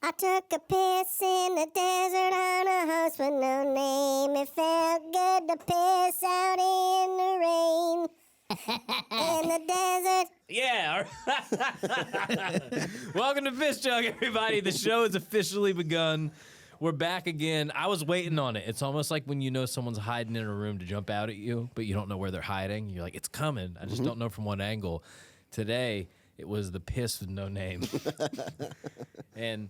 I took a piss in the desert on a horse with no name. It felt good to piss out in the rain. In the desert. Yeah. Welcome to Fish Jug, everybody. The show has officially begun. We're back again. I was waiting on it. It's almost like when you know someone's hiding in a room to jump out at you, but you don't know where they're hiding. You're like, it's coming. I just don't know from what angle. Today, it was the piss with no name. And,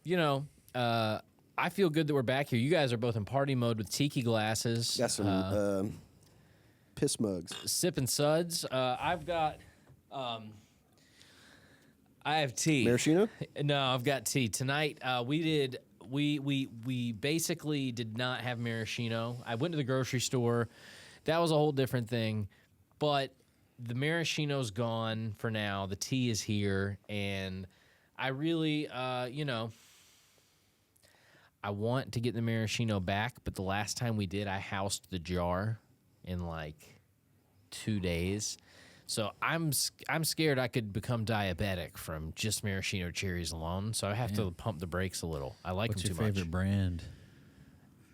you know, I feel good that we're back here. You guys are both in party mode with tiki glasses. Got some piss mugs. Sipping suds. I've got... I have tea. Maraschino? No, I've got tea. Tonight, we basically did not have maraschino. I went to the grocery store. That was a whole different thing. But the maraschino's gone for now. The tea is here. And I really, I want to get the maraschino back. But the last time we did, I housed the jar in like 2 days. So I'm scared I could become diabetic from just maraschino cherries alone. So I have to pump the brakes a little. I like them too much. What's your favorite brand?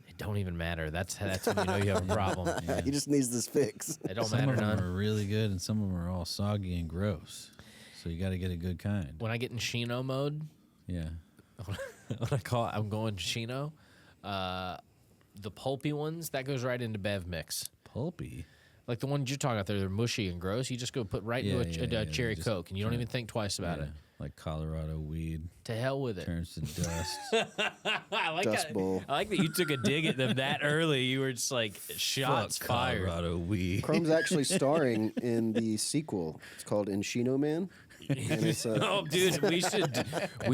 It don't even matter. That's when you know you have a problem. Yeah. He just needs this fix. It don't Some matter of them none. are really good, and some of them are all soggy and gross. So you got to get a good kind. When I get in Shino mode, Yeah. I'm going Shino. The pulpy ones that goes right into Bev mix. Pulpy. Like the ones you're talking about, they're mushy and gross. You just go put right into a cherry Just Coke, and you don't even think twice about it. Like Colorado weed To hell with it. turns to dust. I like Dust Bowl. I like that you took a dig at them that early. You were just like, shots Fuck fired. Colorado weed. Chrome's actually starring in the sequel. It's called Encino Man. And it's Oh, dude, we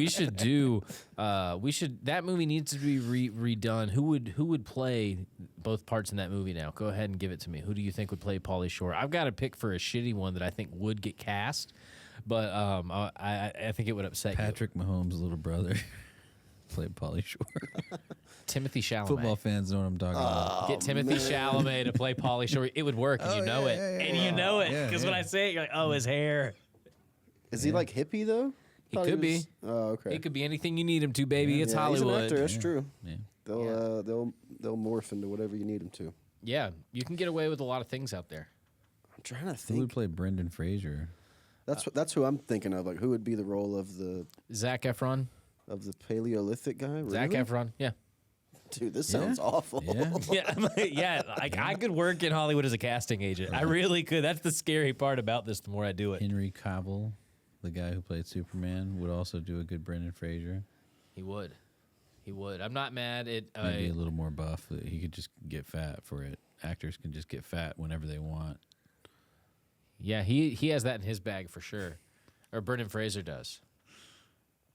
should do. That movie needs to be redone. Who would play both parts in that movie now? Go ahead and give it to me. Who do you think would play Pauly Shore? I've got to pick for a shitty one that I think would get cast, but I think it would upset Patrick Mahomes' little brother played Pauly Shore. you. Timothy Chalamet. Football fans know what I'm talking about. Get Timothy Chalamet to play Pauly Shore. It would work, and you know it. And you know it. Because when I say it, you're like, oh, his hair. Is he like hippie though? He could be. Oh, okay. He could be anything you need him to, baby. It's yeah, Hollywood. He's an actor. That's true. Yeah. They'll morph into whatever you need them to. Yeah, you can get away with a lot of things out there. I'm trying to Who would think. play Brendan Fraser? That's who I'm thinking of. Like, who would be the role of the Zac Efron. Paleolithic guy? Really? Zac Efron. Yeah. Dude, this sounds awful. Yeah. Yeah, like I could work in Hollywood as a casting agent. I really could. That's the scary part about this. The more I do it, Henry Cavill, the guy who played Superman, would also do a good Brendan Fraser. he would. I'm not mad at. Maybe a little more buff. He could just get fat for it. Actors can just get fat whenever they want. Yeah, he has that in his bag for sure. Or Brendan Fraser does.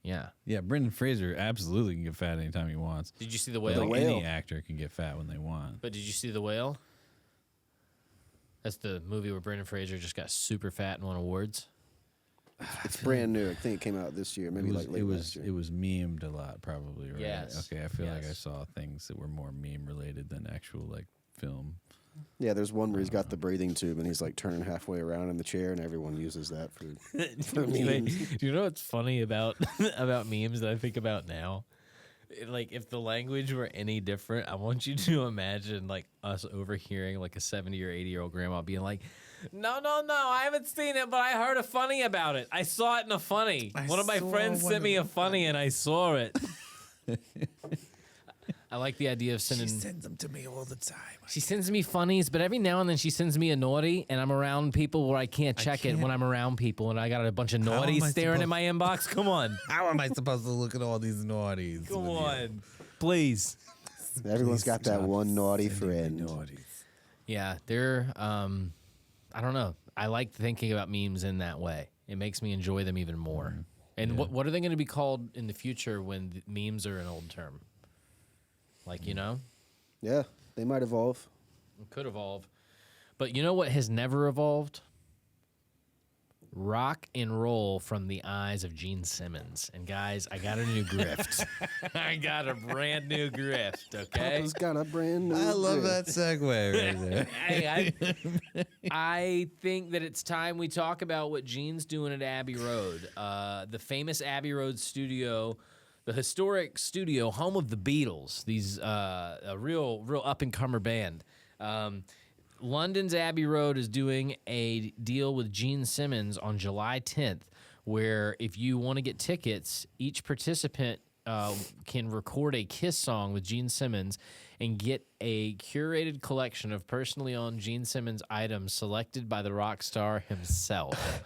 Yeah. Yeah, Brendan Fraser absolutely can get fat anytime he wants. Did you see The But Whale? like Whale. any actor can get fat when they want. But did you see The Whale? That's the movie where Brendan Fraser just got super fat and won awards. It's brand new. I think it came out this year, maybe like late last year. It was memed a lot, probably, right? Yes. Okay, I feel like I Yes. saw things that were more meme related than actual like film. Yeah, there's one where he's got the breathing tube and he's like turning halfway around in the chair, and everyone uses that for memes. Do you know what's funny about about memes that I think about now? Like, if the language were any different, I want you to imagine like us overhearing like a 70 or 80-year-old grandma being like, "No, I haven't seen it, but I heard a funny about it. I saw it in a funny. One of my friends sent me a funny, and I saw it." I like the idea of sending. She sends them to me all the time. She sends me funnies, but every now and then she sends me a naughty, and I'm around people where I can't check it when I'm around people, and I got a bunch of naughties staring in my inbox. Come on. How am I supposed to look at all these naughties? Come on. Please. Everyone's got that one naughty friend. Yeah, they're, I don't know. I like thinking about memes in that way. It makes me enjoy them even more. And what are they going to be called in the future when the memes are an old term? Like, you know? Yeah, they might evolve. It could evolve. But you know what has never evolved? Rock and roll from the eyes of Gene Simmons. And guys, I got a new grift. I got a brand new grift, okay? Papa's got a brand new I love grift. that segue right there. I think that it's time we talk about what Gene's doing at Abbey Road. The famous Abbey Road studio the historic studio, home of the Beatles. These a real up and comer band. London's Abbey Road is doing a deal with Gene Simmons on July 10th, where if you want to get tickets, each participant can record a KISS song with Gene Simmons and get a curated collection of personally owned Gene Simmons items selected by the rock star himself.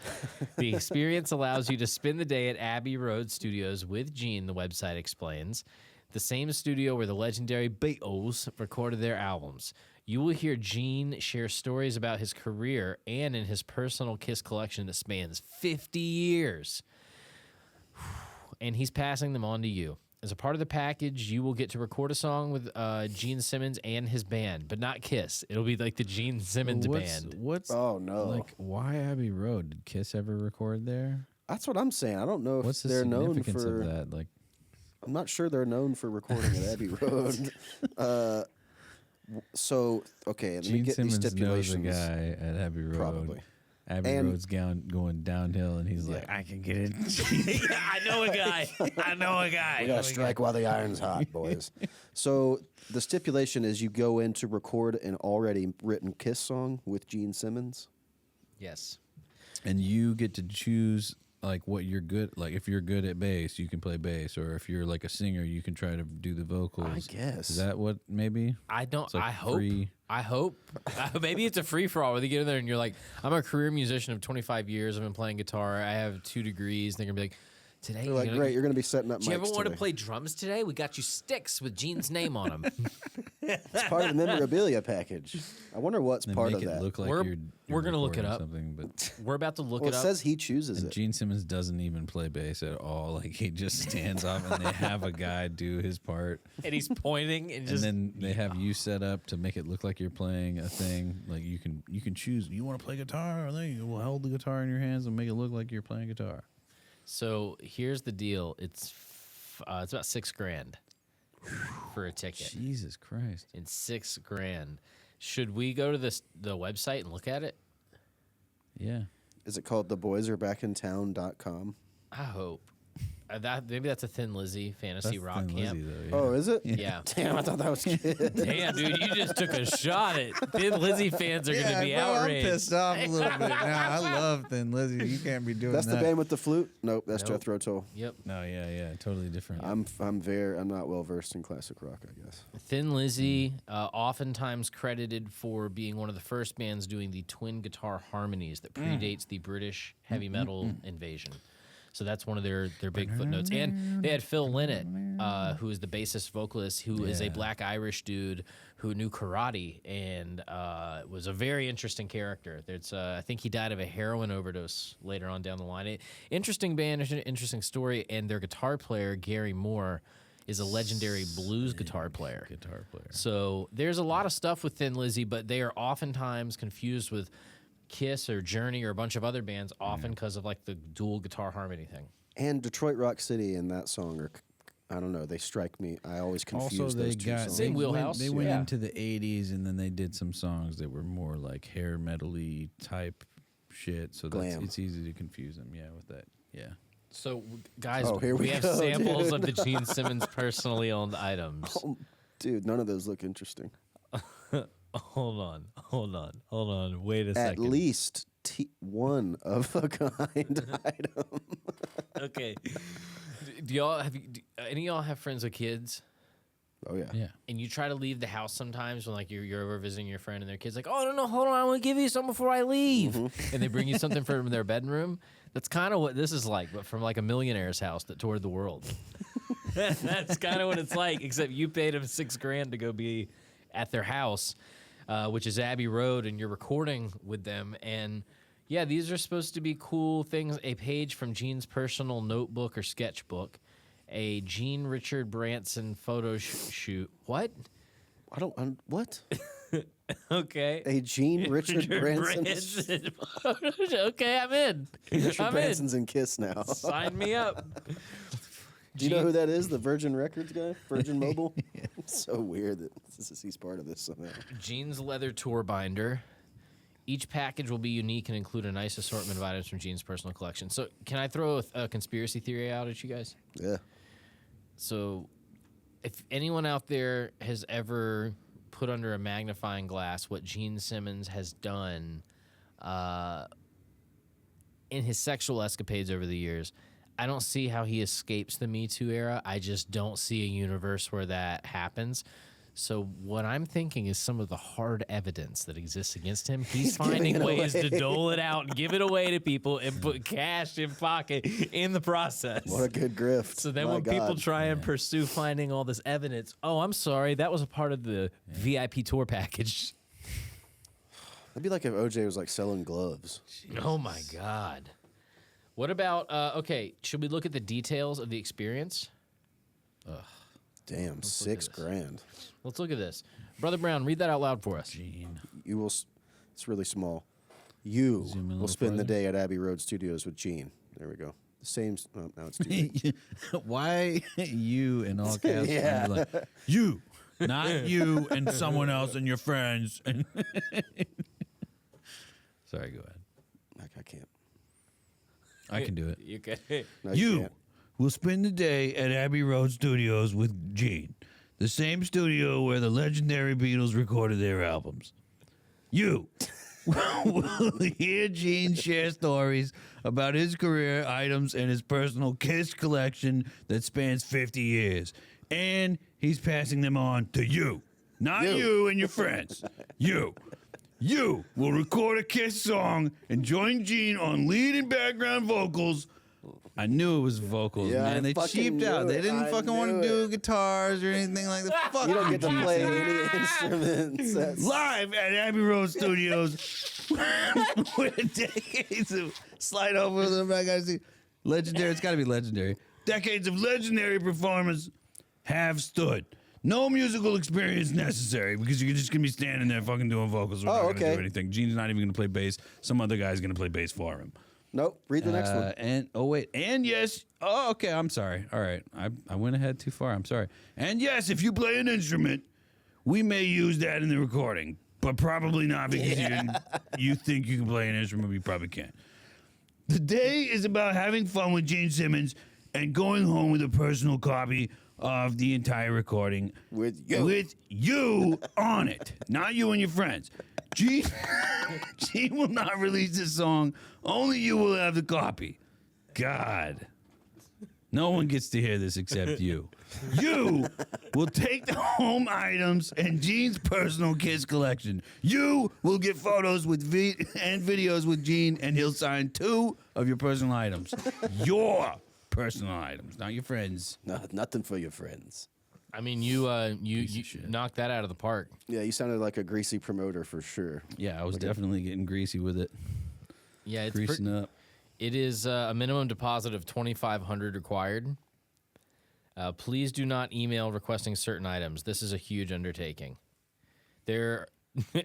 The experience allows you to spend the day at Abbey Road Studios with Gene, the website explains, the same studio where the legendary Beatles recorded their albums. You will hear Gene share stories about his career and in his personal KISS collection that spans 50 years. And he's passing them on to you. As a part of the package, you will get to record a song with Gene Simmons and his band, but not KISS. It'll be like the Gene Simmons band. Oh, no. Like, why Abbey Road? Did KISS ever record there? That's what I'm saying. I don't know if What's the they're known significance for... of that? Like, I'm not sure they're known for recording at Abbey Road. So, okay, let me Gene get Simmons these knows a stipulations. guy at Abbey Road. Probably. Abbey And- Road's going downhill, and he's like, I can get it. I know a guy. I know a guy. We got to strike while the iron's hot, boys. So the stipulation is you go in to record an already written KISS song with Gene Simmons. Yes. And you get to choose like what you're good. Like if you're good at bass, you can play bass, or if you're like a singer, you can try to do the vocals. I guess. Is that what maybe? I don't. It's like I hope. free. I hope. Maybe it's a free for all where they get in there and you're like, I'm a career musician of 25 years. I've been playing guitar. I have 2 degrees. They're gonna be like, today. They're like, great, you're going to be setting up Do you mics ever want to today. play drums today? We got you sticks with Gene's name on them. It's part of the memorabilia package. I wonder what's Then part make of it that. look like We're gonna look it recording up. Something, but We're about to look Well, it it up. says he chooses and it. Gene Simmons doesn't even play bass at all. Like he just stands off, and they have a guy do his part, and he's pointing and and just. then they have you set up to make it look like you're playing a thing. Like you can choose. You want to play guitar, or then you will hold the guitar in your hands and make it look like you're playing guitar. So here's the deal. It's about $6,000 for a ticket. Jesus Christ! And $6,000. Should we go to the website and look at it? Yeah. Is it called theboysarebackintown.com? I hope. Maybe that's a Thin Lizzy fantasy That's rock Thin camp. Lizzy, though, Oh, is it? Yeah. Damn, I thought that was good. Damn, dude, you just took a shot at Thin Lizzy fans are going to be outraged. I'm pissed off a little bit now. I love Thin Lizzy. You can't be doing That's that. the band with the flute? Nope, that's Nope. Jethro Tull. Yep. No, yeah, totally different. I'm not well versed in classic rock, I guess. Thin Lizzy, oftentimes credited for being one of the first bands doing the twin guitar harmonies that predates the British heavy metal invasion. So that's one of their big footnotes. And they had Phil Lynott, who is the bassist vocalist, who is a Yeah. black Irish dude who knew karate and was a very interesting character. There's, I think he died of a heroin overdose later on down the line. Interesting band, interesting story. And their guitar player, Gary Moore, is a legendary blues guitar player. So there's a lot of stuff with Thin Lizzy, but they are oftentimes confused with KISS or Journey or a bunch of other bands, often because of like the dual guitar harmony thing. And Detroit Rock City and that song are, I don't know, they strike me. I always confuse Also, those they two got songs. Same wheelhouse, They went yeah. into the '80s, and then they did some songs that were more like hair metal-y type shit. So Glam. it's easy to confuse them. Yeah, with that. Yeah. So, guys, Oh, here we have go, samples of dude. the Gene Simmons personally owned items. Dude, none of those look interesting. Hold on. Wait a At second. least one of a kind item. Okay. Do y'all have any of y'all have friends with kids? Oh, yeah. Yeah. And you try to leave the house sometimes when like you're over visiting your friend and their kid's like, oh no, hold on, I want to give you something before I leave, and they bring you something from their bedroom. That's kind of what this is like, but from like a millionaire's house that toured the world. That's kind of what it's like, except you paid them $6,000 to go be at their house, which is Abbey Road, and you're recording with them. And yeah, these are supposed to be cool things. A page from Gene's personal notebook or sketchbook. A Gene Richard Branson photo shoot. What? What? Okay. A Gene Richard Branson? Branson photo shoot. Okay, I'm in. Richard I'm Branson's in KISS now. in. Sign me up. Do you know who that is? The Virgin Records guy? Virgin Mobile? It's so weird that he's part of this somehow. Gene's leather tour binder. Each package will be unique and include a nice assortment of items from Gene's personal collection. So, can I throw a conspiracy theory out at you guys? Yeah. So, if anyone out there has ever put under a magnifying glass what Gene Simmons has done in his sexual escapades over the years, I don't see how he escapes the Me Too era. I just don't see a universe where that happens. So what I'm thinking is some of the hard evidence that exists against him, he's finding ways to dole it out and give it away to people and put cash in pocket in the process. What a good grift. So then My when people God. try and pursue finding all this evidence, oh, I'm sorry, that was a part of the VIP tour package. That'd be like if OJ was like selling gloves. Oh my God. What about, okay, should we look at the details of the experience? Damn, look at $6,000. Let's look at this. Brother Brown, read that out loud for us. Gene. You will. It's really small. You Zoom in a will little spend the further. day at Abbey Road Studios with Gene. There we go. The same. Oh, now it's too big. Why you in all caps? Yeah. Like, you, not you and someone else and your friends. And Sorry, go ahead. I can't. I can do it. You can. No, You can't. will spend the day at Abbey Road Studios with Gene, the same studio where the legendary Beatles recorded their albums. You will hear Gene share stories about his career, items, and his personal KISS collection that spans 50 years. And he's passing them on to you, not you and your friends. You. You will record a KISS song and join Gene on lead and background vocals. I knew it was vocals, Yeah, I man. They fucking cheaped out. knew They it. didn't I fucking want knew to do it. guitars or anything like that. Fuck You don't get to Gene play Simmons. any instruments. That's Live at Abbey Road Studios with decades of slide over them. I gotta see legendary. It's got to be legendary. Decades of legendary performance have stood. No musical experience necessary because you're just gonna be standing there fucking doing vocals. We're not gonna okay. do anything. Gene's not even gonna play bass. Some other guy's gonna play bass for him. Nope. Read the next one. And oh wait, and yes. Oh, okay. I'm sorry. All right, I went ahead too far. I'm sorry. And yes, if you play an instrument, we may use that in the recording, but probably not because you think you can play an instrument, but you probably can't. The day is about having fun with Gene Simmons and going home with a personal copy of the entire recording With you. with you on it, not you and your friends. Gene will not release this song. Only you will have the copy. God. No one gets to hear this except you. You will take the home items and Gene's personal KISS collection. You will get photos with and videos with Gene, and he'll sign 2 of your personal items. Your personal items, not your friends. No, nothing for your friends. I mean, you shit. knocked that out of the park. Yeah, you sounded like a greasy promoter for sure. Yeah, I was definitely getting greasy with it. Yeah, it's Greasing up. It is a minimum deposit of $2,500 required. Please do not email requesting certain items. This is a huge undertaking.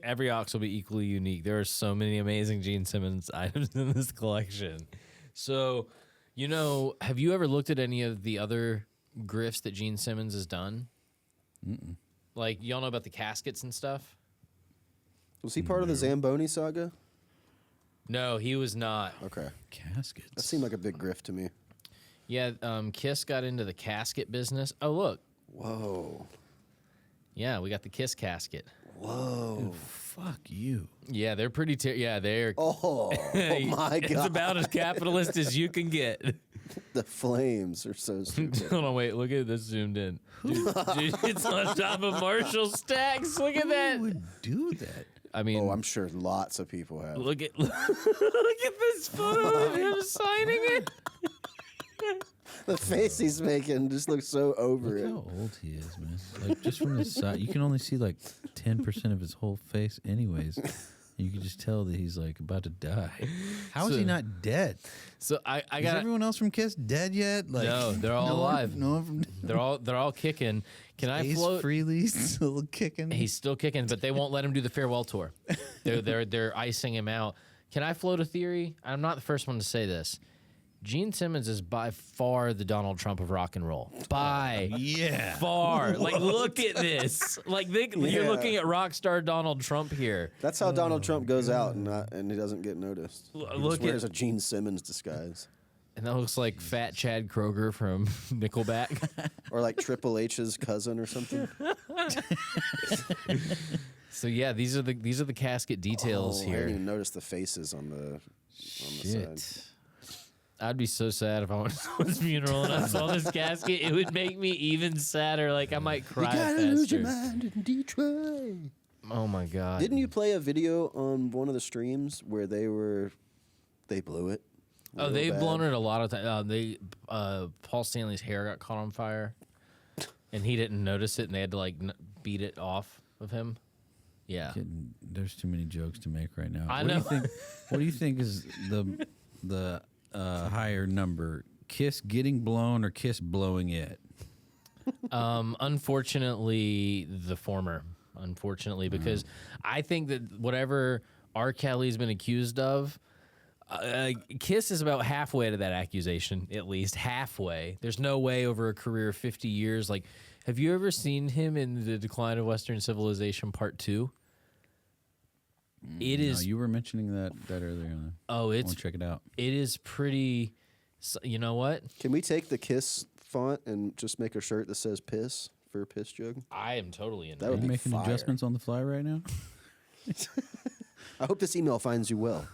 Every ox will be equally unique. There are so many amazing Gene Simmons items in this collection. So, have you ever looked at any of the other grifts that Gene Simmons has done? Mm-mm. Like, y'all know about the caskets and stuff? Was he part of the Zamboni saga? No, he was not. Okay. Caskets. That seemed like a big grift to me. Yeah, KISS got into the casket business. Oh, look. Whoa. Yeah, we got the KISS casket. Whoa. Fuck you. Yeah, they're pretty. They're. Oh, my God. It's about as capitalist as you can get. The flames are so stupid. Hold on, wait. Look at this zoomed in. Dude, it's on top of Marshall stacks. Look at that. Who would do that? I mean, Oh, I'm sure lots of people have. look at this photo of him signing it. The face he's making just looks so over Look it. how old he is, man. Like, just from the side, you can only see like 10% of his whole face, anyways. You can just tell that he's like about to die. How is he So- not dead? So I Is got. everyone else from KISS dead yet? Like, No, they're all no one- alive. No one from They're all kicking. Can I Ace float? Frehley still kicking. He's still kicking, but they won't let him do the farewell tour. They're icing him out. Can I float a theory? I'm not the first one to say this. Gene Simmons is by far the Donald Trump of rock and roll. By Yeah. far. Like, look at this. Like, you're Yeah. looking at rock star Donald Trump here. That's how Donald Trump goes out and he doesn't get noticed. He Look just wears at- a Gene Simmons disguise. And that looks like Fat Chad Kroger from Nickelback. Or like Triple H's cousin or something. So yeah, these are the casket details I here. didn't even notice the faces on the side. I'd be so sad if I went to someone's funeral and I saw this casket. It would make me even sadder. Like I might cry faster. Lose your mind in Detroit. Oh my god! Didn't you play a video on one of the streams where they blew it? Oh, real they've bad? blown it a lot of times. Paul Stanley's hair got caught on fire, and he didn't notice it, and they had to like beat it off of him. Yeah, Kidding. There's too many jokes to make right now. I What know. do you think is the higher number? Kiss getting blown or Kiss blowing it? Unfortunately, the former. Unfortunately, because I think that whatever R. Kelly's been accused of, Kiss is about halfway to that accusation, at least halfway. There's no way over a career of 50 years. Like, have you ever seen him in The Decline of Western Civilization Part 2? It is. No, you were mentioning that earlier. Oh, I it's want to check it out. it is pretty. You know what? Can we take the Kiss font and just make a shirt that says "piss" for a piss jug? I am totally in. That Are would you be making fire. adjustments on the fly right now? I hope this email finds you well.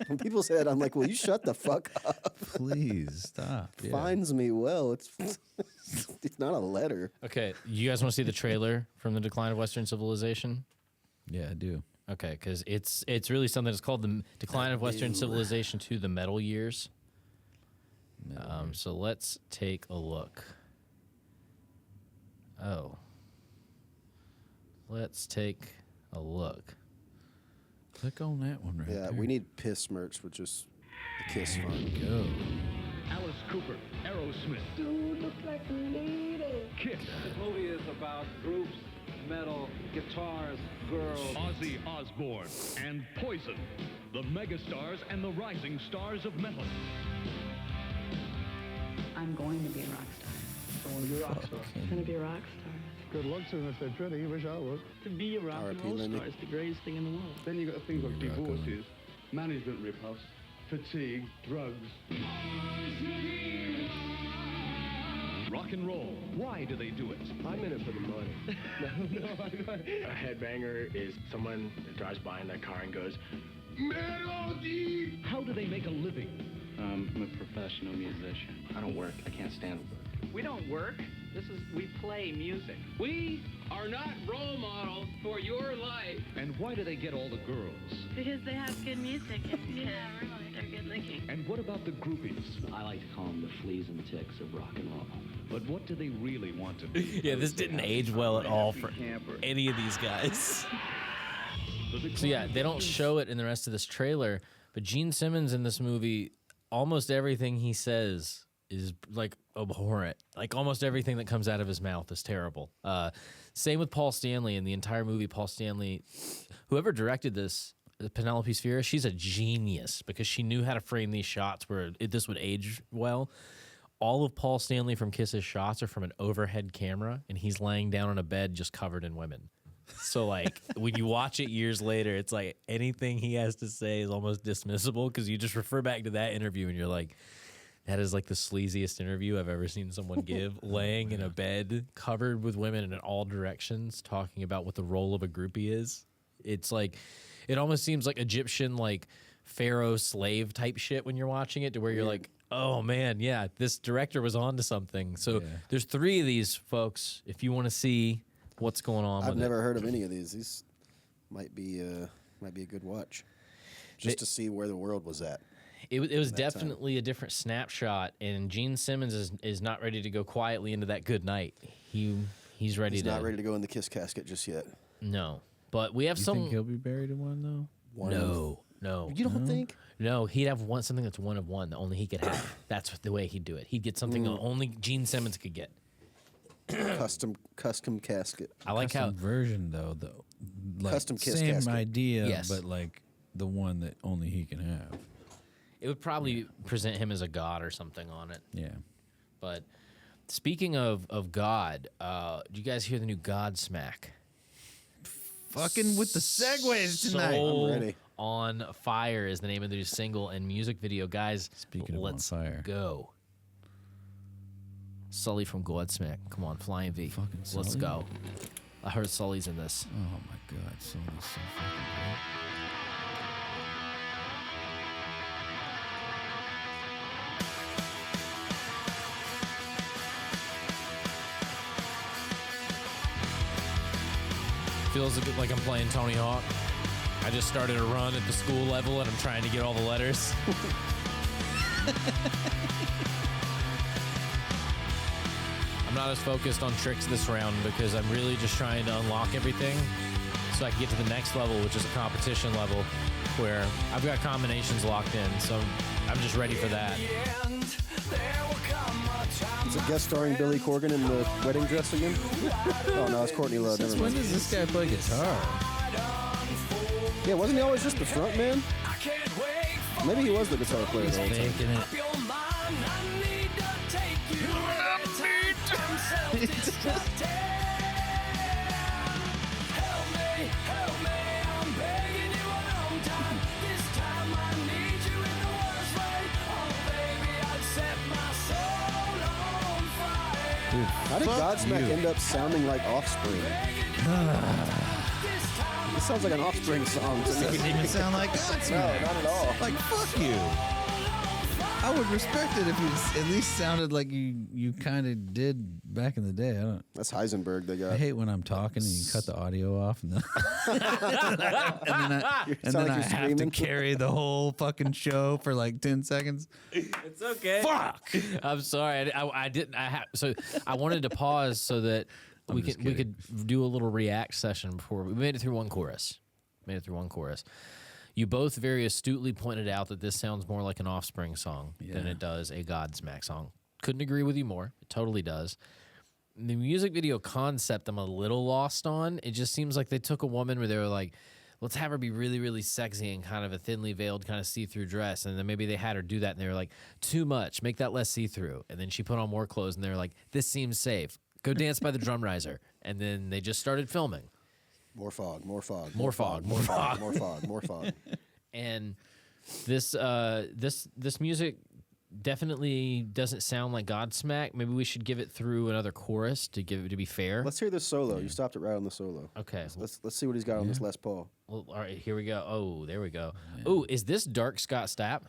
When people say that, I'm like, "Will you shut the fuck up?" Please stop. Yeah. Finds me well. It's it's not a letter. Okay, you guys want to see the trailer from The Decline of Western Civilization? Yeah, I do. Okay, because it's really something. It's called The Decline of Western Civilization 2: The Metal Years. So let's take a look. Oh. Let's take a look. Click on that one right Yeah, there. we need piss merch with just the Kiss font. Go. Alice Cooper, Aerosmith. Dude looks like a lady. Kiss. This movie is about groups, metal, guitars, girls. Ozzy Osbourne and Poison. The megastars and the rising stars of metal. I'm going to be a rock star. I want to be a rock star. I'm going to be a rock star. Good luck to them if they're pretty. Wish I was. To be a rock and R.I.P. roll Lenny. star is the greatest thing in the world. Then you got things like divorces, management rip-offs, fatigue, drugs. Rock and roll. Why do they do it? I'm in it for the money. A headbanger is someone that drives by in their car and goes, Melody! How do they make a living? I'm a professional musician. I don't work. I can't stand work. We don't work. We play music. We are not role models for your life. And why do they get all the girls? Because they have good music. Yeah, really, they're good looking. And what about the groupies? I like to call them the fleas and ticks of rock and roll. But what do they really want to do? Yeah, this didn't age well at all for any of these guys. So yeah, they don't show it in the rest of this trailer, but Gene Simmons in this movie, almost everything he says is like abhorrent. Like almost everything that comes out of his mouth is terrible. Same with Paul Stanley in the entire movie. Paul Stanley, whoever directed this, Penelope Spheria, she's a genius because she knew how to frame these shots where this would age well. All of Paul Stanley from Kiss's shots are from an overhead camera, and he's laying down on a bed just covered in women. So, like, when you watch it years later, it's like anything he has to say is almost dismissible because you just refer back to that interview and you're like, that is like the sleaziest interview I've ever seen someone give, laying in a bed covered with women in all directions, talking about what the role of a groupie is. It's like, it almost seems like Egyptian, like, pharaoh slave type shit when you're watching it, to where you're like, oh man, yeah, this director was on to something. So there's 3 of these, folks, if you want to see what's going on I've with never heard of any of these. These might be a good watch, just to see where the world was at. It was definitely a different snapshot, and Gene Simmons is not ready to go quietly into that good night. He's ready He's to. not ready to go in the Kiss casket just yet. No, but we have You some. think he'll be buried in one though? No. You don't think? No, he'd have something that's one of one that only he could have. That's the way he'd do it. He'd get something that only Gene Simmons could get. Custom casket. I like how Custom version though, like Custom Kiss same casket. idea, Yes. but like the one that only he can have. it would probably present him as a god or something on it. Yeah. But speaking of God, do you guys hear the new Godsmack? Fucking with the segues tonight. I'm ready. On Fire is the name of the new single and music video. Guys, Speaking of let's On Fire. go. Sully from Godsmack. Come on, Flying V. Fucking Let's Sully? go. I heard Sully's in this. Oh my God, Sully's so fucking great. Feels a bit like I'm playing Tony Hawk. I just started a run at the school level and I'm trying to get all the letters. I'm not as focused on tricks this round because I'm really just trying to unlock everything so I can get to the next level, which is a competition level where I've got combinations locked in. So I'm just ready for that. Is it guest starring Billy Corgan in the wedding dress again? Oh no, it's Courtney Love. Never When mind. does this guy play guitar? Yeah, wasn't he always just the front man? Maybe he was the guitar player the whole time. Faking it. How did Godsmack end up sounding like Offspring? This sounds like an Offspring song to This doesn't me. even sound like Godsmack. No, not at all. Like, fuck you. I would respect it if you at least sounded like you kind of did back in the day. I don't. That's Heisenberg they got. I hate when I'm talking and you cut the audio off, and then, and then I you're have screaming. to carry the whole fucking show for like 10 seconds. It's okay. Fuck! I'm sorry. I didn't. So I wanted to pause so that we could do a little react session before we made it through one chorus. You both very astutely pointed out that this sounds more like an Offspring song than it does a Godsmack song. Couldn't agree with you more. It totally does. The music video concept I'm a little lost on. It just seems like they took a woman where they were like, let's have her be really, really sexy and kind of a thinly veiled kind of see-through dress. And then maybe they had her do that and they were like, too much, make that less see-through. And then she put on more clothes and they were like, this seems safe. Go dance by the drum riser. And then they just started filming. More fog, more fog, More fog, more fog. more fog, more fog. And this music definitely doesn't sound like Godsmack. Maybe we should give it through another chorus to be fair. Let's hear this solo. You stopped it right on the solo. Okay. Let's see what he's got on this Les Paul. Well, all right, here we go. Oh, there we go. Oh, is this Dark Scott Stapp?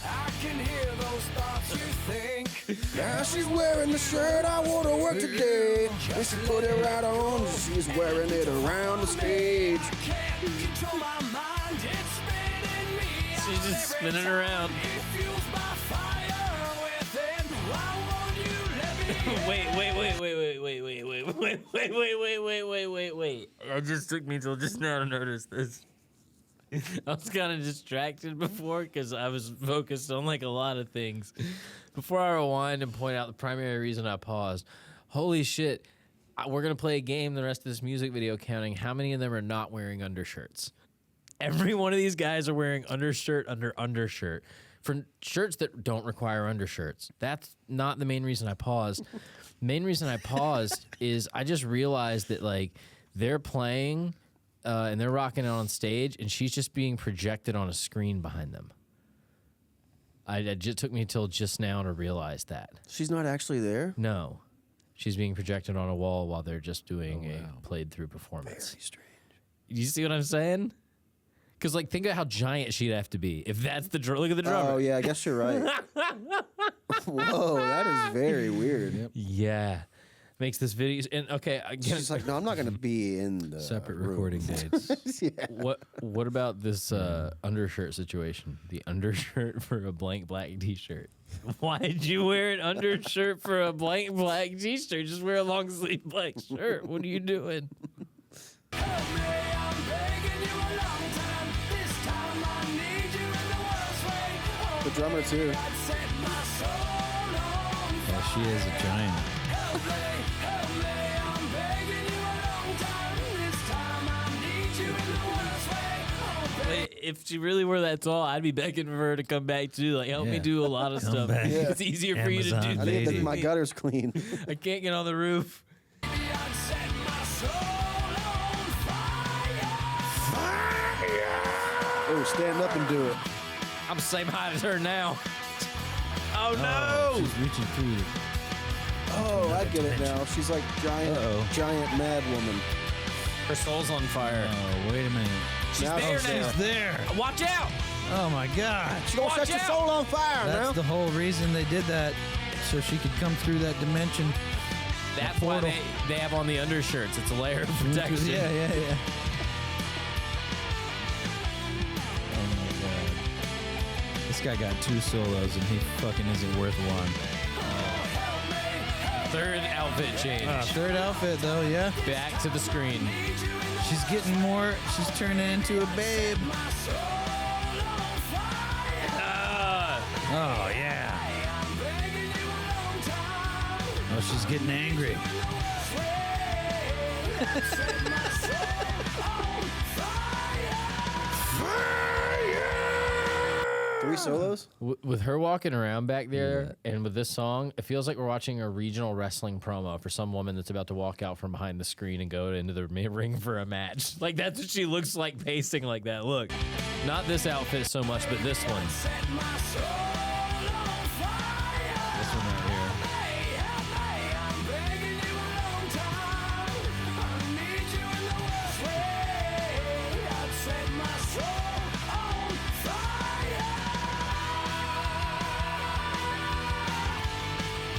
I can hear those thoughts you think. Now she's wearing the shirt I wore to work today. When she put it right on, she's wearing it around the stage. Can't control my mind, it's spinning me. She's just spinning around. It fuels my fire within. Why won't you let me Wait. It just took me till just now to notice this. I was kind of distracted before because I was focused on like a lot of things. Before I rewind and point out the primary reason I paused, holy shit, we're going to play a game the rest of this music video counting how many of them are not wearing undershirts. Every one of these guys are wearing undershirt under undershirt for shirts that don't require undershirts. That's not the main reason I paused. Main reason I paused is I just realized that like they're playing and they're rocking it on stage, and she's just being projected on a screen behind them. It just took me till just now to realize that. She's not actually there? No. She's being projected on a wall while they're just doing a played-through performance. Very strange. You see what I'm saying? Because, like, think of how giant she'd have to be. If that's the look at the drummer. Oh, yeah, I guess you're right. Whoa, that is very weird. Yep. Yeah. Makes this video... And, okay, again... She's like, no, I'm not going to be in the Separate room. recording dates. Yeah. What about this undershirt situation? The undershirt for a blank black t-shirt. Why'd you wear an undershirt for a blank black t-shirt? Just wear a long sleeve black shirt. What are you doing? The drummer, too. Yeah, she is a giant. if she really were that tall, I'd be begging for her to come back too. Like, help me do a lot of stuff. back. Yeah. It's easier for you to do. Amazon, I need baby. my gutters clean. I can't get on the roof. Oh, stand up and do it. I'm the same height as her now. Oh, Oh, no! she's reaching through. Oh, I get it now. She's like giant mad woman. Her soul's on fire. Oh, wait a minute. She's Now there she's now. She's there. Watch out! Oh my God. She gonna set your out. soul on fire That's now. the whole reason they did that, so she could come through that dimension. That's why portal. they have on the undershirts. It's a layer of protection. Yeah. Oh my God. This guy got 2 solos and he fucking isn't worth one. Third outfit change. Third outfit though, yeah. Back to the screen. She's getting more. She's turning into a babe. Oh yeah. Oh, she's getting angry. Three solos? With her walking around back there and with this song, it feels like we're watching a regional wrestling promo for some woman that's about to walk out from behind the screen and go into the ring for a match. Like, that's what she looks like pacing like that. Look, not this outfit so much, but this one. This one right here.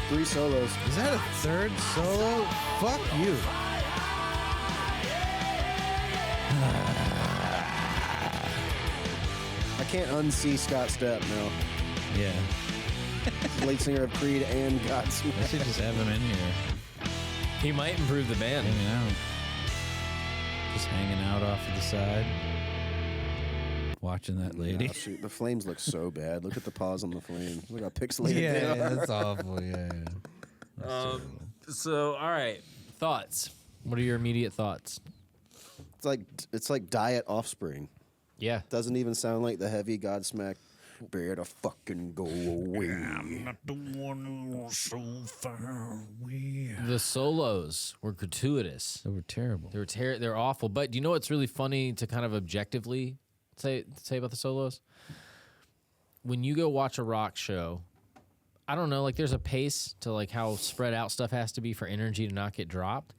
Three solos. Is that a third solo? Fuck you. I can't unsee Scott Stapp now. Yeah. Lead singer of Creed and I Godsmack. should just have him in here. He might improve the band. Hanging out. Just hanging out off to the side. Watching that lady. Oh, shoot, the flames look so bad. Look at the pause on the flames. Look how pixelated they Yeah, are. that's awful. Yeah. So, all right. Thoughts. What are your immediate thoughts? It's like Diet Offspring. Yeah. Doesn't even sound like the heavy Godsmack. Better fucking go away. not the one who's so far away. The solos were gratuitous. They were terrible. They're awful. But do you know what's really funny to kind of objectively say about the solos? When you go watch a rock show, I don't know, like there's a pace to like how spread out stuff has to be for energy to not get dropped.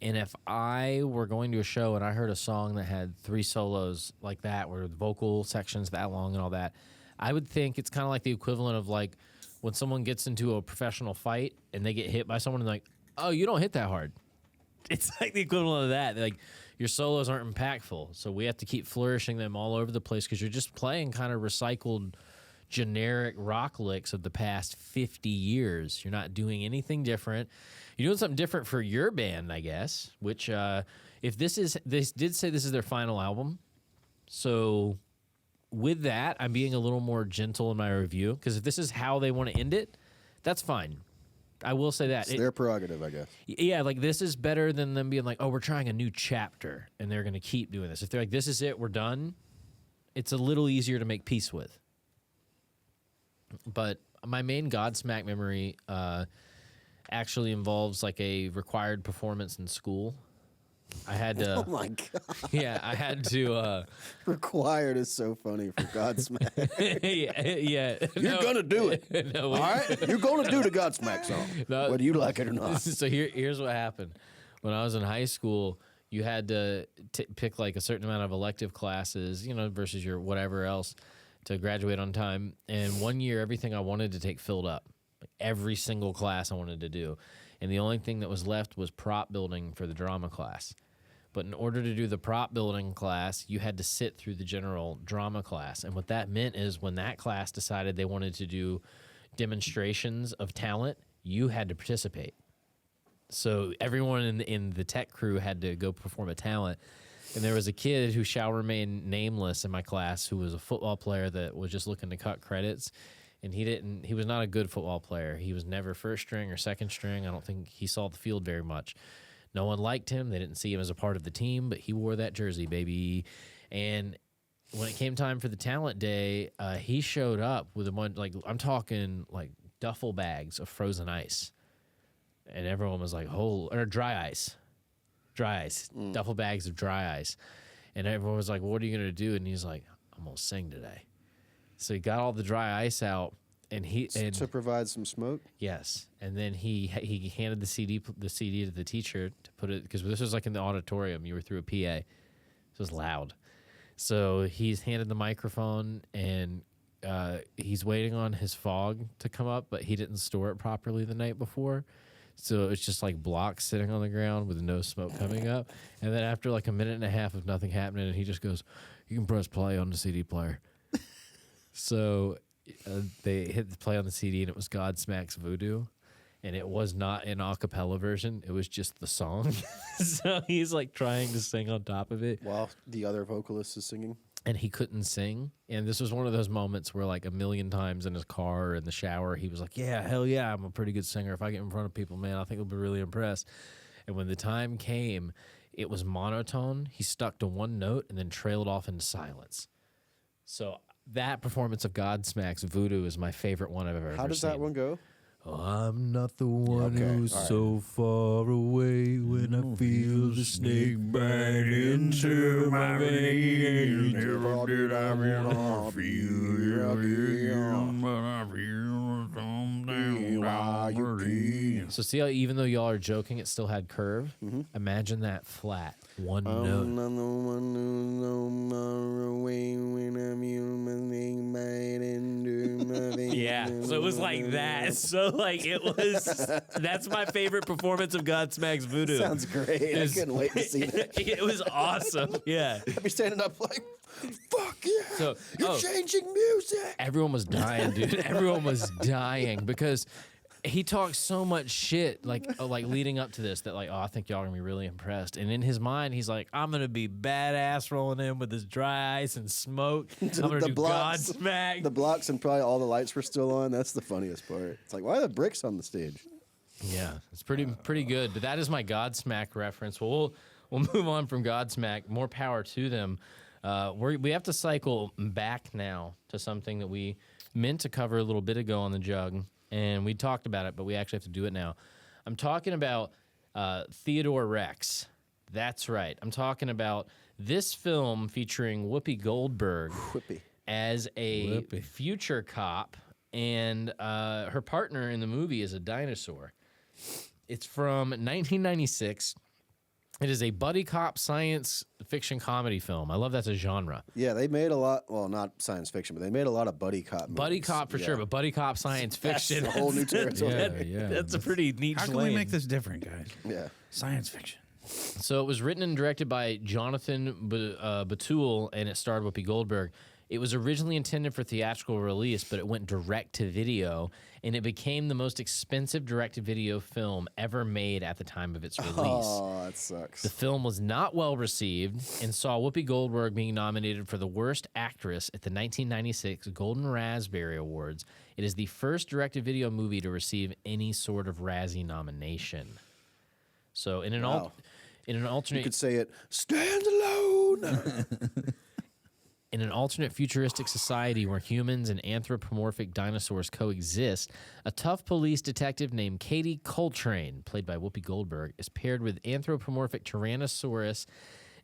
And if I were going to a show and I heard a song that had 3 solos like that, where the vocal sections that long and all that, I would think it's kind of like the equivalent of like when someone gets into a professional fight and they get hit by someone and like, oh, you don't hit that hard. It's like the equivalent of that. Like your solos aren't impactful, so we have to keep flourishing them all over the place because you're just playing kind of recycled generic rock licks of the past 50 years. You're not doing anything different. You're doing something different for your band, I guess, which if they did say this is their final album. So with that, I'm being a little more gentle in my review because if this is how they want to end it, that's fine. I will say that. It's their prerogative, I guess. Yeah, like this is better than them being like, oh, we're trying a new chapter and they're going to keep doing this. If they're like, this is it, we're done, it's a little easier to make peace with. But my main Godsmack memory actually involves like a required performance in school. I had to. Oh my God. Yeah, I had to. Required is so funny for Godsmack. yeah. You're gonna do it. No, all right? You're gonna do the Godsmack song, whether you like it or not. So here's what happened. When I was in high school, you had to pick like a certain amount of elective classes, versus your whatever else to graduate on time. And one year, everything I wanted to take filled up. Like every single class I wanted to do. And the only thing that was left was prop building for the drama class. But in order to do the prop building class, you had to sit through the general drama class. And what that meant is when that class decided they wanted to do demonstrations of talent, you had to participate. So everyone in the tech crew had to go perform a talent. And there was a kid who shall remain nameless in my class who was a football player that was just looking to cut credits. And he was not a good football player. He was never first string or second string. I don't think he saw the field very much. No one liked him. They didn't see him as a part of the team, but he wore that jersey, baby. And when it came time for the talent day, he showed up with a bunch, like, I'm talking like duffel bags of frozen ice. And everyone was like, or dry ice. Duffel bags of dry ice. And everyone was like, what are you going to do? And he's like, I'm going to sing today. So he got all the dry ice out. To provide some smoke? Yes. And then he handed the CD to the teacher to put it, because this was like in the auditorium. You were through a PA. So it was loud. So he's handed the microphone, and he's waiting on his fog to come up, but he didn't store it properly the night before. So it's just like blocks sitting on the ground with no smoke coming up. And then after like a minute and a half of nothing happening, he just goes, you can press play on the CD player. So they hit the play on the CD, and it was Godsmack's Voodoo. And it was not an a cappella version. It was just the song. So he's like trying to sing on top of it. While the other vocalist is singing. And he couldn't sing. And this was one of those moments where like a million times in his car or in the shower, he was like, yeah, hell yeah, I'm a pretty good singer. If I get in front of people, man, I think they'll be really impressed. And when the time came, it was monotone. He stuck to one note and then trailed off into silence. So that performance of Godsmack's Voodoo is my favorite one I've ever seen. How does that one go? Oh, I'm not the one who's so far away when I feel the snake bite into my veins. Never did I want to feel you again, but I feel something down. So see how even though y'all are joking, it still had curve? Mm-hmm. Imagine that flat, one note. I'm not the one who's so far away when I feel my snake bite into my veins. Yeah, so it was like that. So like it was, that's my favorite performance of Godsmack's Voodoo. Sounds great. I couldn't wait to see that. It was awesome. Yeah. I'd be standing up like, fuck yeah. So, you're changing music. Everyone was dying, dude. Everyone was dying because he talked so much shit like leading up to this that like, oh, I think y'all are gonna be really impressed. And in his mind, he's like, I'm gonna be badass rolling in with this dry ice and smoke. I'm gonna do Godsmack. The blocks and probably all the lights were still on. That's the funniest part. It's like, why are the bricks on the stage? Yeah, it's pretty good. But that is my Godsmack reference. Well, we'll move on from Godsmack. More power to them. We have to cycle back now to something that we meant to cover a little bit ago on the Jug. And we talked about it, but we actually have to do it now. I'm talking about Theodore Rex. That's right. I'm talking about this film featuring Whoopi Goldberg as a future cop, and her partner in the movie is a dinosaur. It's from 1996. It is a buddy cop science fiction comedy film. I love that's a genre. Yeah, they made a lot, well, not science fiction, but they made a lot of buddy cop movies. Buddy cop for sure, but buddy cop science fiction. That's a whole new territory. That's a pretty neat How can we make this different, guys? Yeah. Science fiction. So it was written and directed by Jonathan Batul, and it starred Whoopi Goldberg. It was originally intended for theatrical release, but it went direct to video, and it became the most expensive direct-to-video film ever made at the time of its release. Oh, that sucks. The film was not well received and saw Whoopi Goldberg being nominated for the Worst Actress at the 1996 Golden Raspberry Awards. It is the first direct-to-video movie to receive any sort of Razzie nomination. So in an alternate... You could say it, stand alone! In an alternate futuristic society where humans and anthropomorphic dinosaurs coexist, a tough police detective named Katie Coltrane, played by Whoopi Goldberg, is paired with anthropomorphic Tyrannosaurus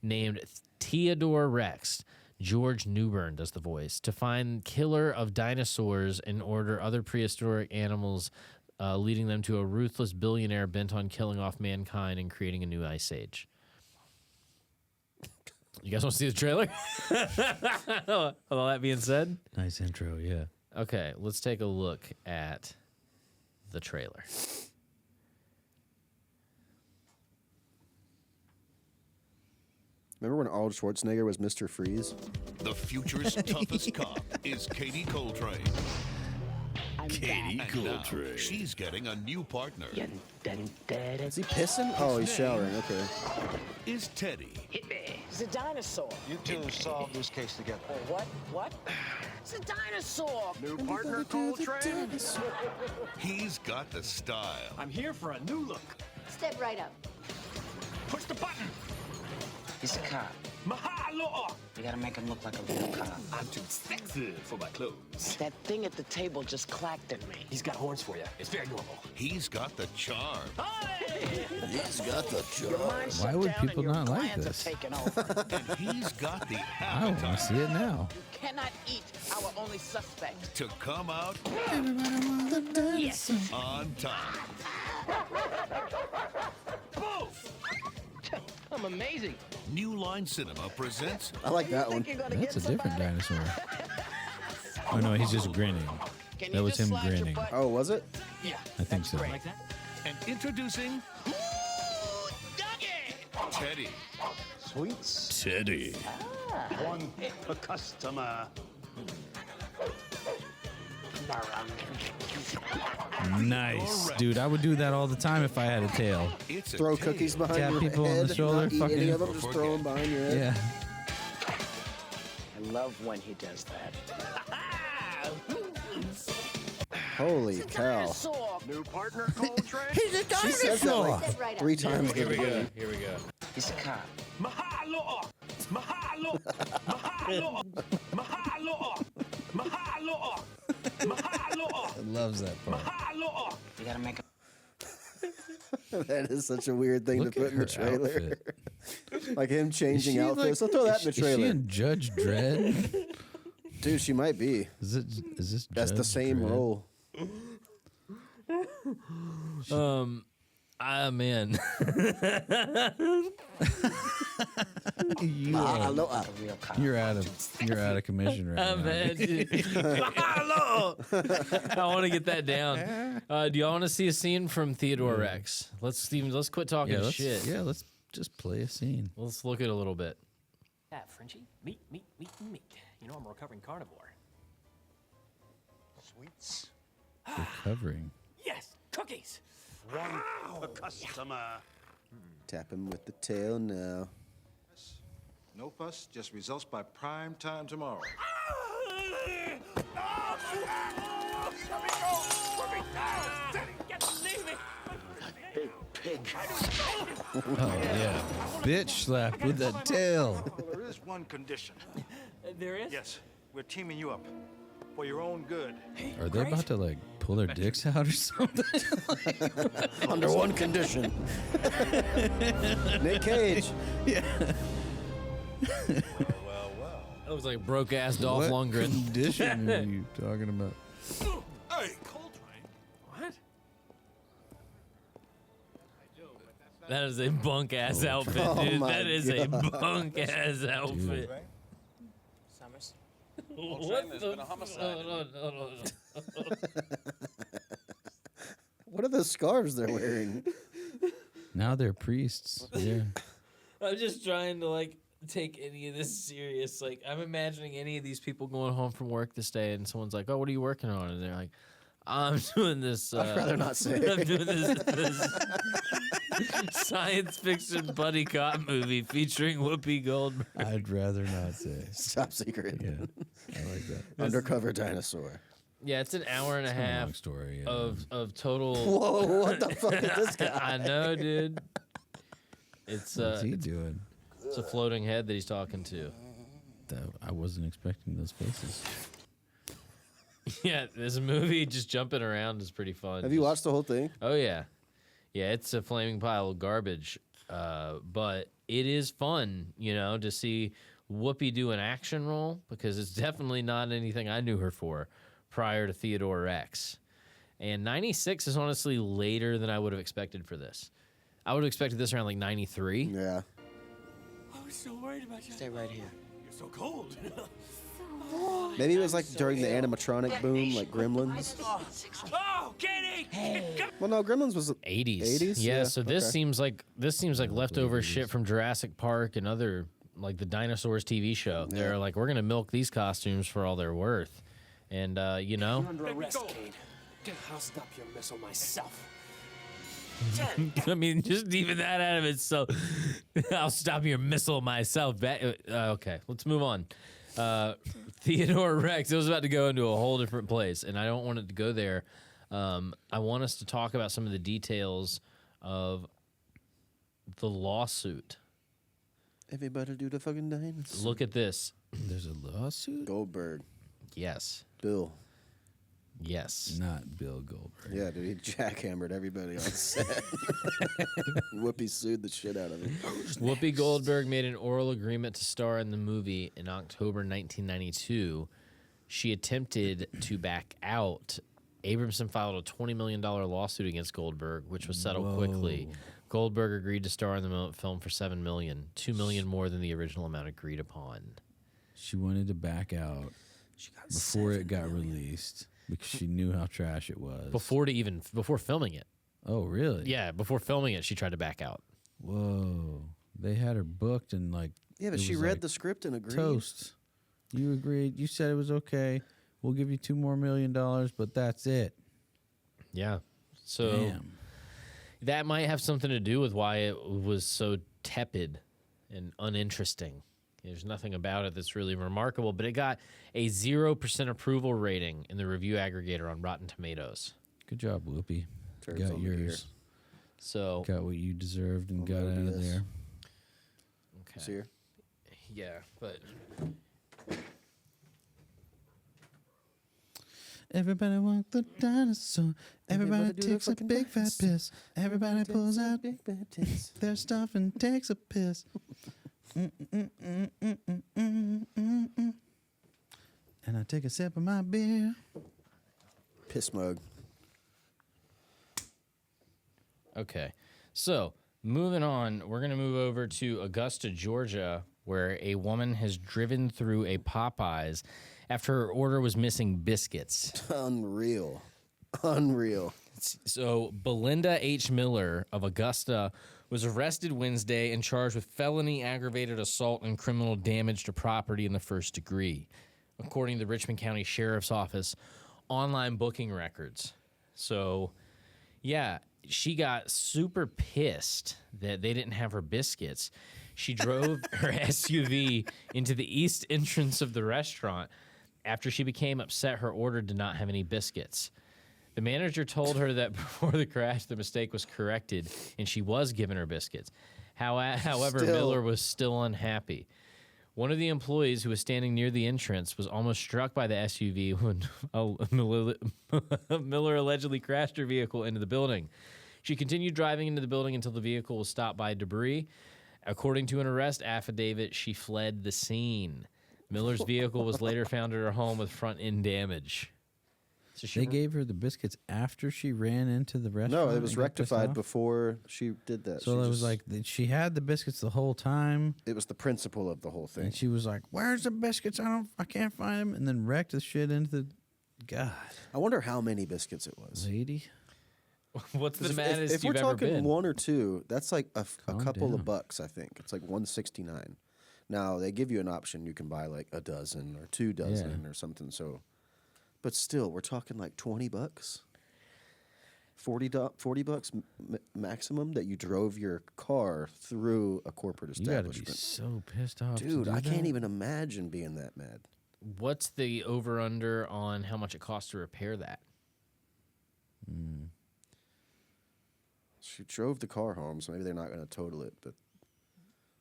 named Theodore Rex. George Newbern does the voice, to find killer of dinosaurs and order other prehistoric animals, leading them to a ruthless billionaire bent on killing off mankind and creating a new ice age. You guys want to see the trailer? All that being said? Nice intro, yeah. Okay, let's take a look at the trailer. Remember when Arnold Schwarzenegger was Mr. Freeze? The future's toughest cop is Katie Coltrane. Katie Coltrane. She's getting a new partner. Is he pissing? Oh, he's showering. Okay. Is Teddy. Hit me. It's a dinosaur. You two solve this case together. Oh, what? It's a dinosaur. New partner, Coltrane. He's got the style. I'm here for a new look. Step right up. Push the button. He's a cop. Mahalo! You gotta make him look like a real cop. I'm too sexy for my clothes. That thing at the table just clacked at me. He's got horns for you. It's very normal. He's got the charm. He's got the Your job. mind's Why shut would down people and your not like glands this? Are taking over. And he's got the I want to appetite see it now. You cannot eat our only suspect. to come out Yes. on top. I'm amazing. New Line Cinema presents I like that one. That's a different dinosaur. Oh no, he's just grinning. That was him grinning. Oh, was it? Yeah. I think so. Like that? and introducing Teddy. Sweets. Teddy. One per customer. Nice, dude. I would do that all the time if I had a tail. It's a Throw tale. cookies behind Tap your people on head. the shoulder, Not eat any fucking- of them. Just throw them behind your head. Yeah. I love when he does that. Holy cow! Dinosaur. New partner, Coltrane. He's a She says that like Right up. 3 times. Here we in the go. beginning. Here we go. He's a cop. Mahalo! Mahalo! Mahalo! Mahalo! Mahalo! Mahalo! It loves that part. Mahalo! You gotta make him. That is such a weird thing Look to put at in the her trailer. outfit. Like him Is changing she, outfits. like- I'll throw that in the Is she trailer. in Judge Dredd? Dude, she might be. Is this? That's the Judge same Dredd? role. Man. You are, you're out of commission right now. Man, dude. Hello. I want to get that down. Do y'all want to see a scene from Theodore Rex? Let's quit talking Yeah, shit. let's just play a scene. Let's look at it a little bit. Yeah, Frenchie. Meat. You know I'm a recovering carnivore. Sweets. Recovering. Yes, cookies. One per customer. Tap him with the tail now. No fuss, just results by prime time tomorrow. Big pig. Oh yeah, bitch slapped with that tail. Well, there is one condition. There is? Yes, we're teaming you up for your own good. Are they about to like pull their dicks out or something? Under one condition. Nick Cage. Yeah. That was like broke ass Dolph What Lundgren. condition are you talking about? Hey, Coltrane. What? That is a bunk ass outfit, Oh dude. my That is a God. bunk ass outfit. Summers. What there's the been a homicide. no. What are those scarves they're wearing? Now they're priests. Yeah. I'm just trying to like take any of this serious. Like I'm imagining any of these people going home from work this day, and someone's like, "Oh, what are you working on?" And they're like, "I'm doing this." I'd rather not say. I'm doing this science fiction buddy cop movie featuring Whoopi Goldberg. I'd rather not say. Top secret. Yeah, I like that. Undercover dinosaur. Yeah, it's an hour and a It's a half long story. Yeah. of total. Whoa, what the fuck is this guy? I know, dude. It's What's he doing? it's a floating head that he's talking to. I wasn't expecting those faces. Yeah, this movie just jumping around is pretty fun. Have you watched the whole thing? Oh yeah, yeah. It's a flaming pile of garbage, but it is fun, you know, to see Whoopi do an action role because it's definitely not anything I knew her for prior to Theodore Rex. And 96 is honestly later than I would have expected for this. I would have expected this around like 93. Yeah. I was so worried about you. Stay right here. You're so cold. Maybe it was like during the animatronic boom, like Gremlins. Oh, Katie! Well, no, Gremlins was 80s. 80s? Yeah, Yeah, so this okay. seems like leftover shit from Jurassic Park and other like the Dinosaurs TV show. They're like, we're gonna milk these costumes for all they're worth, and you know. You're under arrest, Kane. I'll stop your missile myself. I mean, just even that out of it. So, I'll stop your missile myself. Okay, let's move on. Theodore Rex. It was about to go into a whole different place, and I don't want it to go there. I want us to talk about some of the details of the lawsuit. Everybody do the fucking dance. Look at this. There's a lawsuit? Goldberg. Yes. Bill. Yes. Not Bill Goldberg. Yeah, dude, he jackhammered everybody on set. Whoopi sued the shit out of him. Whoopi Goldberg made an oral agreement to star in the movie in October 1992. She attempted to back out. Abramson filed a $20 million lawsuit against Goldberg, which was settled quickly. Goldberg agreed to star in the film for $7 million, $2 million more than the original amount agreed upon. She wanted to back out before it got released because she knew how trash it was. Before filming it. Oh, really? Yeah, before filming it, she tried to back out. Whoa. They had her booked and like... Yeah, but she read the script and agreed. Toast. You agreed. You said it was okay. We'll give you $2 more million, but that's it. Yeah. So Damn. That might have something to do with why it was so tepid and uninteresting. There's nothing about it that's really remarkable, but it got a 0% approval rating in the review aggregator on Rotten Tomatoes. Good job, Whoopi. Turns Got on the gear. yours. So Got what you deserved and got out of there. Okay. See her? Yeah, but Everybody walk the dinosaur. Everybody do the takes a fucking big fat dance. piss. Everybody pulls out big bad tits. their stuff and takes a piss. And I take a sip of my beer. Piss mug. okay. So, moving on, we're going to move over to Augusta, Georgia, where a woman has driven through a Popeyes after her order was missing biscuits. Unreal. Unreal. So, Belinda H. Miller of Augusta was arrested Wednesday and charged with felony aggravated assault and criminal damage to property in the first degree, according to the Richmond County Sheriff's Office online booking records. So, yeah, she got super pissed that they didn't have her biscuits. She drove her SUV into the east entrance of the restaurant after she became upset her order did not have any biscuits. The manager told her that before the crash, the mistake was corrected and she was given her biscuits. However, Miller was still unhappy. One of the employees who was standing near the entrance was almost struck by the SUV when Miller allegedly crashed her vehicle into the building. She continued driving into the building until the vehicle was stopped by debris. According to an arrest affidavit, she fled the scene. Miller's vehicle was later found at her home with front-end damage. So They gave her the biscuits after she ran into the restaurant? No, it was and got pissed rectified off? before she did that. So She it was just- like she had the biscuits the whole time, it was the principle of the whole thing. and she was like, "Where's the biscuits? I can't find them," and then wrecked the shit into the. God, I wonder how many biscuits it was. lady. What's the 'Cause maddest if we're you've ever talking been? one or two, that's like a couple down. of bucks, I think. It's like $169. Now, they give you an option. You can buy like a dozen or 2 dozen or something. So, but still, we're talking like $20. $40 maximum that you drove your car through a corporate You got to be establishment. so pissed off, to Dude, do I can't that. even imagine being that mad. What's the over-under on how much it costs to repair that? She drove the car home, so maybe they're not going to total it. But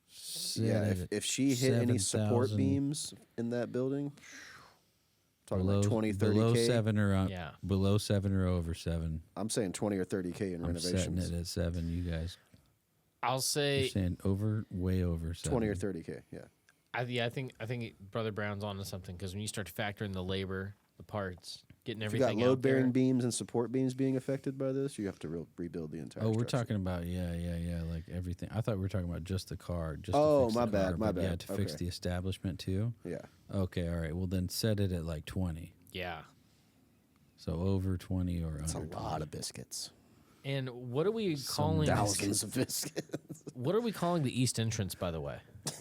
Set yeah, it if she hit any support 7,000 beams in that building, talking below like 20, 30K. below 7 or up, Yeah. below 7 or over 7. I'm saying 20 or 30K in I'm setting renovations. it at 7. You guys, I'll you're say, saying way over 7. 20 or 30K, yeah. I think Brother Brown's onto something because when you start to factor in the labor, the parts, getting If you got everything out load-bearing there. beams and support beams being affected by this, you have to rebuild the entire Oh, we're structure. talking about yeah, like everything. I thought we were talking about just the car. Just Oh, to fix my the bad, car, my but Yeah, bad. to fix Okay. the establishment too. Yeah. Okay, all right. Well, then set it at like 20. Yeah. So over 20 or It's a under. lot of biscuits. And what are we calling Thousands of biscuits. What are we calling the east entrance, by the way?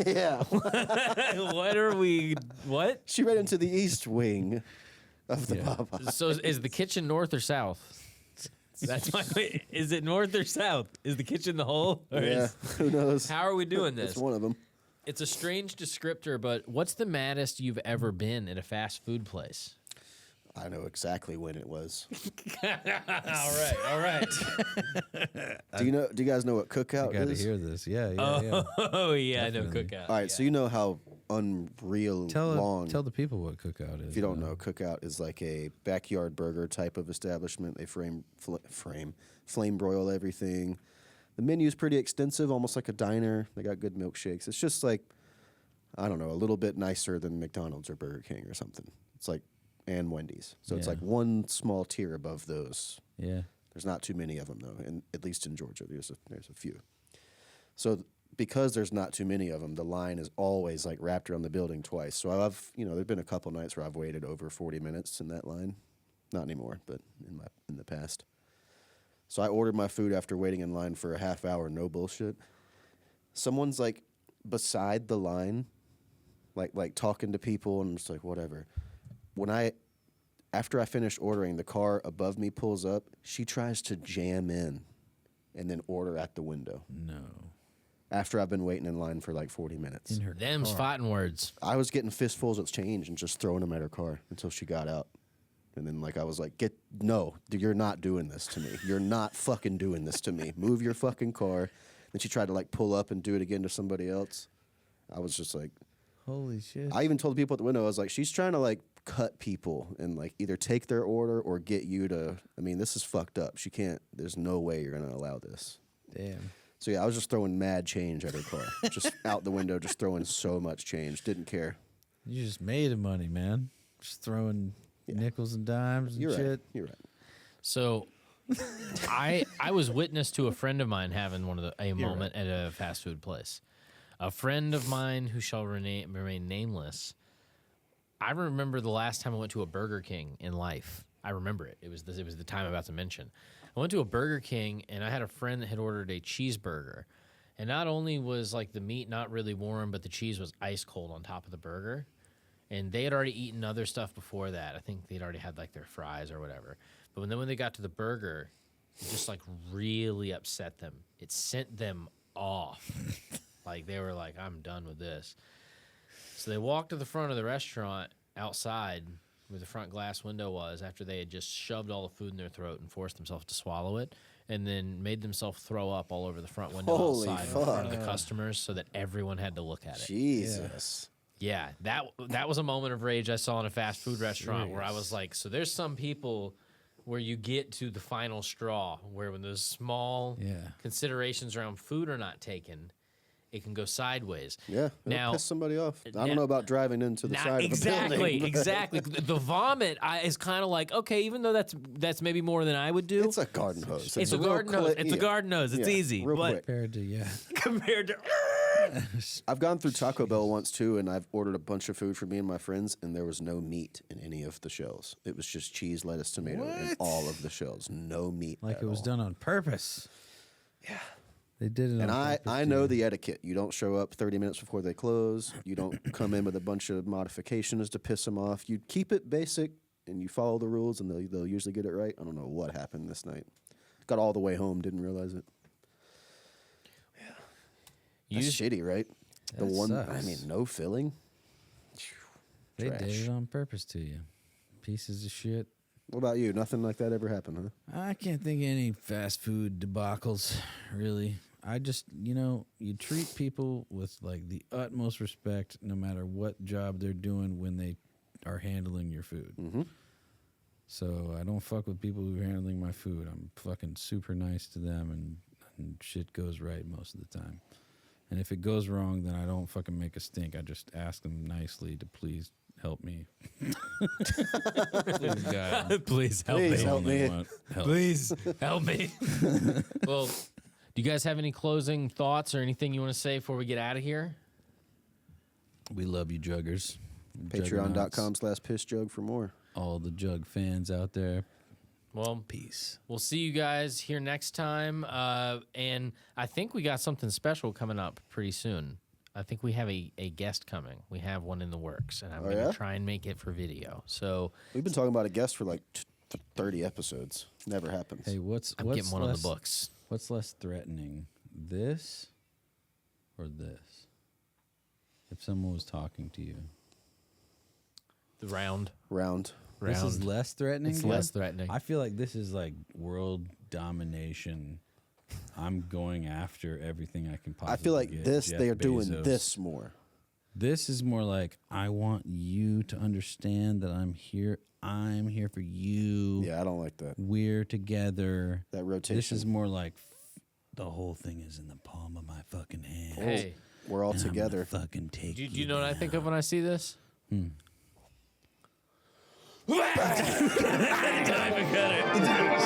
Yeah. What are we? What? She ran into the east wing of the Popeyes. So is the kitchen north or south? That's my. Is it north or south? Is the kitchen the hole? Or Yeah, who knows? How are we doing this? It's one of them. It's a strange descriptor, but what's the maddest you've ever been at a fast food place? I know exactly when it was. All right. Do you guys know what cookout I got to is? hear this. Yeah. Oh yeah, I know Definitely. cookout. All right, so you know how long. Tell the people what cookout is. If you don't know, cookout is like a backyard burger type of establishment. They flame broil everything. The menu's pretty extensive, almost like a diner. They got good milkshakes. It's just like, I don't know, a little bit nicer than McDonald's or Burger King or something. It's like, and Wendy's. So it's like one small tier above those. Yeah. There's not too many of them though, and at least in Georgia, there's a few. So because there's not too many of them, the line is always like wrapped around the building twice. So there've been a couple nights where I've waited over 40 minutes in that line. Not anymore, but in the past. So I ordered my food after waiting in line for a half hour, no bullshit. Someone's like beside the line, like talking to people, and I'm just like, whatever. After I finish ordering, the car above me pulls up. She tries to jam in and then order at the window. No. After I've been waiting in line for like 40 minutes. Them's fighting words. I was getting fistfuls of change and just throwing them at her car until she got out. And then I was like, no, you're not doing this to me. You're not fucking doing this to me. Move your fucking car. Then she tried to pull up and do it again to somebody else. I was just like, holy shit. I even told the people at the window, I was like, she's trying to cut people and either take their order or get you to, this is fucked up. She can't, there's no way you're going to allow this. Damn. So yeah, I was just throwing mad change at her car. Just out the window, just throwing so much change. Didn't care. You just made money, man. Just throwing nickels and dimes and shit. Right. You're right. So I was witness to a friend of mine having a moment at a fast food place. A friend of mine who shall remain nameless. I remember the last time I went to a Burger King in life. I remember it. It was the time I'm about to mention. I went to a Burger King, and I had a friend that had ordered a cheeseburger. And not only was the meat not really warm, but the cheese was ice cold on top of the burger. And they had already eaten other stuff before that. I think they'd already had their fries or whatever. But when they got to the burger, it just really upset them. It sent them off. They were like, I'm done with this. So they walked to the front of the restaurant outside where the front glass window was after they had just shoved all the food in their throat and forced themselves to swallow it, and then made themselves throw up all over the front window outside in front of the customers so that everyone had to look at it. Jesus. Yeah, that was a moment of rage I saw in a fast food restaurant where I was like, so there's some people where you get to the final straw where when those small considerations around food are not taken, it can go sideways. Yeah, it'll piss somebody off. I don't know about driving into the side of the building. Exactly. The vomit is kind of okay, even though that's maybe more than I would do. It's a garden hose. It's a garden hose. It's a garden hose. It's easy. Real quick. Compared to I've gone through Taco Bell once too, and I've ordered a bunch of food for me and my friends, and there was no meat in any of the shells. It was just cheese, lettuce, tomato in all of the shells. No meat. It was done on purpose. Yeah. They did it and on purpose. I know the etiquette. You don't show up 30 minutes before they close. You don't come in with a bunch of modifications to piss them off. You keep it basic, and you follow the rules, and they'll usually get it right. I don't know what happened this night. Got all the way home, didn't realize it. That's shitty, right? The one, sucks. no filling. They Trash. did it on purpose to you. Pieces of shit. What about you? Nothing like that ever happened, huh? I can't think of any fast food debacles, really. I just, you treat people with the utmost respect no matter what job they're doing when they are handling your food. Mm-hmm. So I don't fuck with people who are handling my food. I'm fucking super nice to them, and shit goes right most of the time. And if it goes wrong, then I don't fucking make a stink. I just ask them nicely to please help me. Please, God. Please help Please me. help me. Help. Please help me. Well, do you guys have any closing thoughts or anything you want to say before we get out of here? We love you, juggers. Patreon.com/pissjug for more. All the jug fans out there. Well, peace. We'll see you guys here next time. And I think we got something special coming up pretty soon. I think we have a guest coming. We have one in the works, and I'm going to try and make it for video. So we've been talking about a guest for 30 episodes. Never happens. Hey, I'm getting one on the books. What's less threatening, this or this? If someone was talking to you. The round. round. This is less threatening. It's Glenn? less threatening. I feel like this is like world domination. I'm going after everything I can possibly I feel like get. this, Jeff they are Bezos. doing this more. This is more like, I want you to understand that I'm here. I'm here for you. Yeah, I don't like that. We're together. That rotation. This is more like the whole thing is in the palm of my fucking hand. Hey, we're all and together. I'm gonna fucking take Do you know what I think of when I see this? Time to cut it.